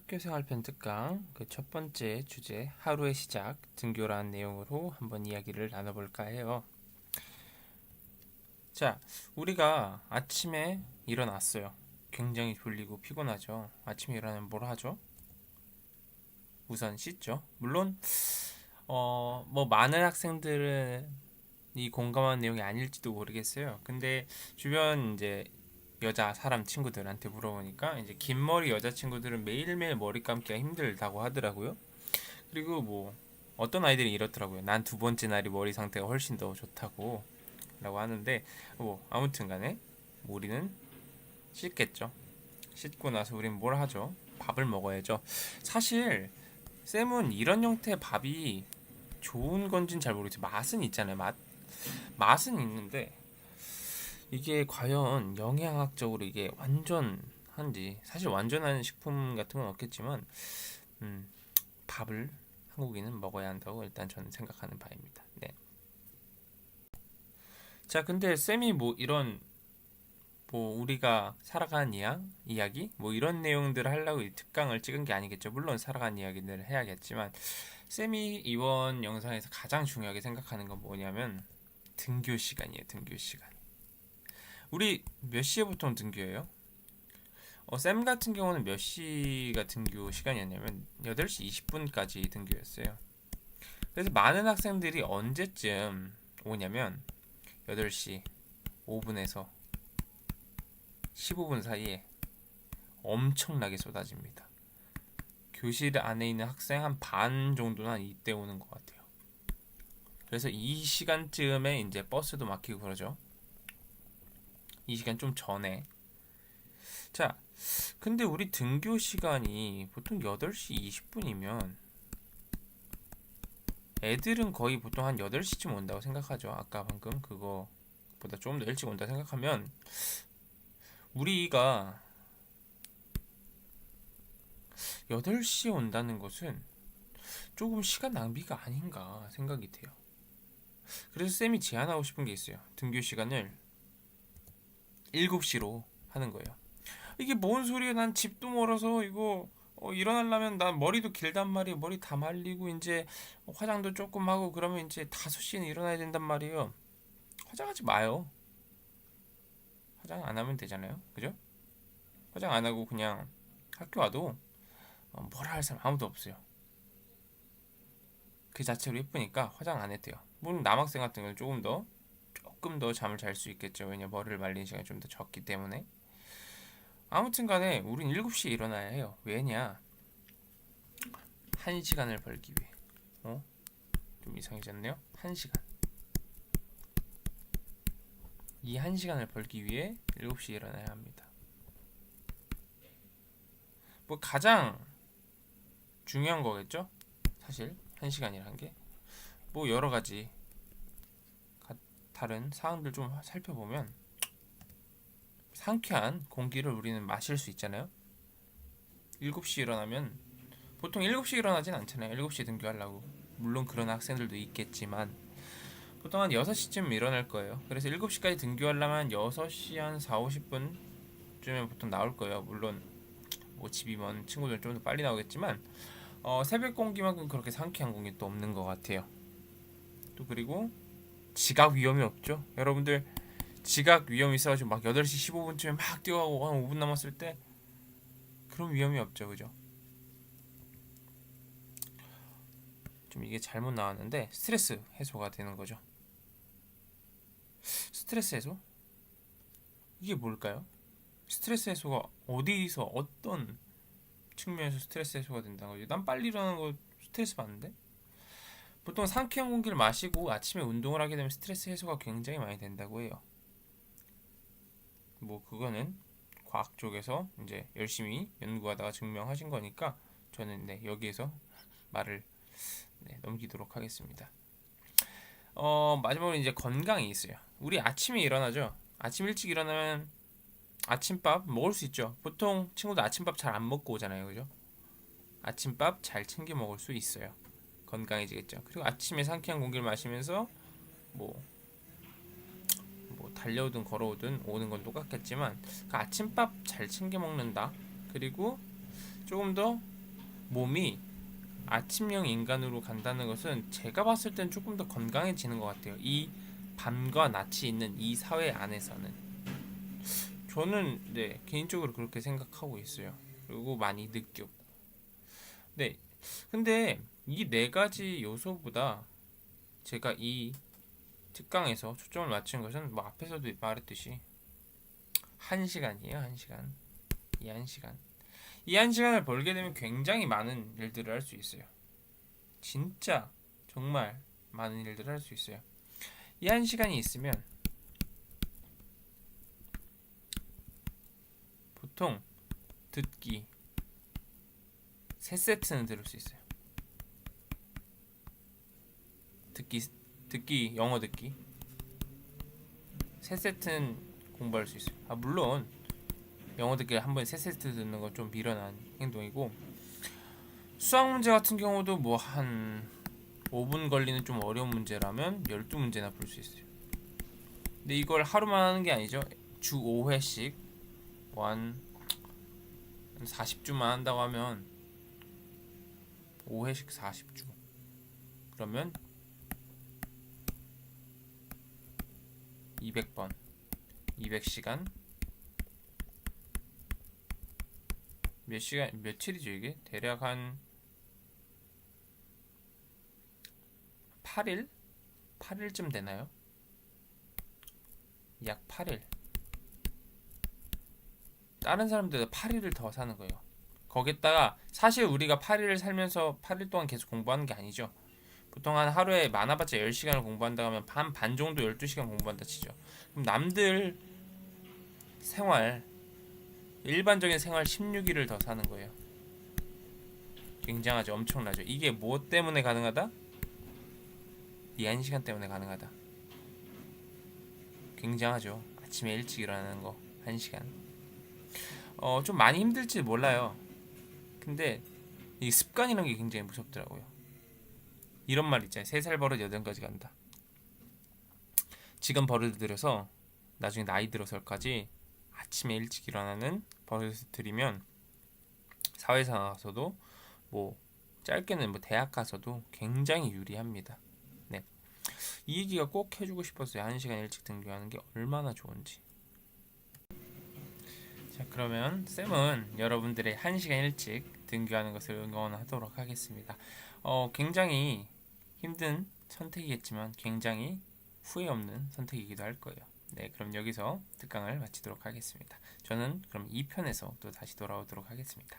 학교생활편 특강 그 첫 번째 주제 하루의 시작 등교라는 내용으로 한번 이야기를 나눠볼까 해요. 자, 우리가 아침에 일어났어요. 굉장히 졸리고 피곤하죠. 아침에 일어나면 뭘 하죠? 우선 씻죠. 물론 뭐 많은 학생들은 이 공감한 내용이 아닐지도 모르겠어요. 근데 주변 이제 여자 사람 친구들한테 물어보니까 이제 긴 머리 여자 친구들은 매일매일 머리 감기가 힘들다고 하더라고요. 그리고 뭐 어떤 아이들이 이렇더라고요. 난 두 번째 날이 머리 상태가 훨씬 더 좋다고 라고 하는데 뭐 아무튼 간에 우리는 씻겠죠. 씻고 나서 우리는 뭘 하죠? 밥을 먹어야죠. 사실 쌤은 이런 형태의 밥이 좋은 건지는 잘 모르겠어요. 맛은 있잖아요. 맛은 있는데 이게 과연 영양학적으로 이게 완전한지, 사실 완전한 식품 같은 건 없겠지만 밥을 한국인은 먹어야 한다고 일단 저는 생각하는 바입니다. 네. 자, 근데 쌤이 뭐 이런 뭐 우리가 살아가는 이야기 뭐 이런 내용들을 하려고 이 특강을 찍은 게 아니겠죠. 물론 살아가는 이야기들을 해야겠지만 쌤이 이번 영상에서 가장 중요하게 생각하는 건 뭐냐면 등교 시간이에요. 등교 시간. 우리 몇 시에 보통 등교해요? 쌤 같은 경우는 몇 시가 등교 시간이었냐면 8시 20분까지 등교였어요. 그래서 많은 학생들이 언제쯤 오냐면 8시 5분에서 15분 사이에 엄청나게 쏟아집니다. 교실 안에 있는 학생 한 반 정도는 이때 오는 것 같아요. 그래서 이 시간쯤에 이제 버스도 막히고 그러죠. 이 시간 좀 전에. 자, 근데 우리 등교 시간이 보통 8시 20분이면 애들은 거의 보통 한 8시쯤 온다고 생각하죠. 아까 방금 그거보다 조금 더 일찍 온다 생각하면 우리가 8시에 온다는 것은 조금 시간 낭비가 아닌가 생각이 돼요. 그래서 쌤이 제안하고 싶은 게 있어요. 등교 시간을 7시로 하는 거예요. 이게 뭔 소리야? 난 집도 멀어서 이거 일어나려면 난 머리도 길단 말이에요. 머리 다 말리고 이제 화장도 조금 하고 그러면 이제 5시에는 일어나야 된단 말이에요. 화장하지 마요. 화장 안 하면 되잖아요. 그죠? 화장 안 하고 그냥 학교 와도 뭐라 할 사람 아무도 없어요. 그 자체로 예쁘니까 화장 안 해도 돼요. 물론 남학생 같은 경우는 조금 더 잠을 잘 수 있겠죠. 왜냐 머리를 말리는 시간이 좀 더 적기 때문에. 아무튼 간에 우린 7시에 일어나야 해요. 왜냐? 1시간을 벌기 위해. 좀 이상해졌네요. 1시간. 이 1시간을 벌기 위해 7시에 일어나야 합니다. 뭐 가장 중요한 거겠죠? 사실 1시간이란 게. 뭐 여러 가지 다른 사항들 좀 살펴보면 상쾌한 공기를 우리는 마실 수 있잖아요. 7시에 일어나면 보통 7시에 일어나진 않잖아요. 7시에 등교하려고. 물론 그런 학생들도 있겠지만 보통 한 6시쯤 일어날 거예요. 그래서 7시까지 등교하려면 6시 한 4, 50분쯤에 보통 나올 거예요. 물론 뭐 집이 먼 친구들은 좀 더 빨리 나오겠지만 새벽 공기만큼 그렇게 상쾌한 공기 또 없는 것 같아요. 또 그리고 지각 위험이 없죠. 여러분들 지각 위험이 있어가지고 막 8시 15분쯤에 막 뛰어가고 한 5분 남았을 때 그런 위험이 없죠. 그죠? 좀 이게 잘못 나왔는데 스트레스 해소가 되는 거죠. 스트레스 해소? 이게 뭘까요? 스트레스 해소가 어디서 어떤 측면에서 스트레스 해소가 된다는 거죠? 난 빨리 일어나는 거 스트레스 받는데? 보통 상쾌한 공기를 마시고 아침에 운동을 하게 되면 스트레스 해소가 굉장히 많이 된다고 해요. 뭐 그거는 과학 쪽에서 이제 열심히 연구하다가 증명하신 거니까 저는 여기에서 말을 넘기도록 하겠습니다. 마지막으로 이제 건강이 있어요. 우리 아침에 일어나죠. 아침 일찍 일어나면 아침밥 먹을 수 있죠. 보통 친구들 아침밥 잘 안 먹고 오잖아요. 그죠? 아침밥 잘 챙겨 먹을 수 있어요. 건강해지겠죠. 그리고 아침에 상쾌한 공기를 마시면서 뭐, 뭐 달려오든 걸어오든 오는 건 똑같겠지만 그 아침밥 잘 챙겨 먹는다. 그리고 조금 더 몸이 아침형 인간으로 간다는 것은 제가 봤을 땐 조금 더 건강해지는 것 같아요. 이 밤과 낮이 있는 이 사회 안에서는 저는 네 개인적으로 그렇게 생각하고 있어요. 그리고 많이 느꼈고 네 근데 이 네 가지 요소보다 제가 이 특강에서 초점을 맞춘 것은 뭐 앞에서도 말했듯이 1시간이에요. 1시간. 이 1시간. 이 1시간을 벌게 되면 굉장히 많은 일들을 할 수 있어요. 진짜 정말 많은 일들을 할 수 있어요. 이 1시간이 있으면 보통 듣기 3세트는 들을 수 있어요. 듣기 영어 듣기 3세트는 공부할 수 있어요. 물론 영어 듣기를 한 번에 3세트 듣는 건 좀 미련한 행동이고 수학 문제 같은 경우도 뭐 한 5분 걸리는 좀 어려운 문제라면 12문제나 풀 수 있어요. 근데 이걸 하루만 하는 게 아니죠. 주 5회씩 한 40주만 한다고 하면 5회씩 40주 그러면 200번 200시간 몇 시간 며칠이죠 이게? 대략 한 8일? 8일쯤 되나요? 약 8일. 다른 사람들보다 8일을 더 사는 거예요. 거기다가 사실 우리가 8일을 살면서 8일 동안 계속 공부하는 게 아니죠. 보통 한 하루에 많아봤자 10시간을 공부한다 하면 반 정도 12시간 공부한다 치죠. 그럼 남들 생활 일반적인 생활 16일을 더 사는 거예요. 굉장하죠. 엄청나죠. 이게 뭐 때문에 가능하다? 이 1시간 때문에 가능하다. 굉장하죠. 아침에 일찍 일어나는 거 1시간. 좀 많이 힘들지 몰라요. 근데 이 습관이라는 게 굉장히 무섭더라고요. 이런 말 있잖아요. 3살 버릇 8가지 간다. 지금 버릇을 들여서 나중에 나이 들어서까지 아침에 일찍 일어나는 버릇을 들이면 사회사 나가서도 뭐 짧게는 뭐 대학 가서도 굉장히 유리합니다. 네. 이 얘기가 꼭 해주고 싶었어요. 1시간 일찍 등교하는 게 얼마나 좋은지. 자, 그러면 쌤은 여러분들의 1시간 일찍 등교하는 것을 응원하도록 하겠습니다. 굉장히 힘든 선택이겠지만 굉장히 후회 없는 선택이기도 할 거예요. 네, 그럼 여기서 특강을 마치도록 하겠습니다. 저는 그럼 2편에서 또 다시 돌아오도록 하겠습니다.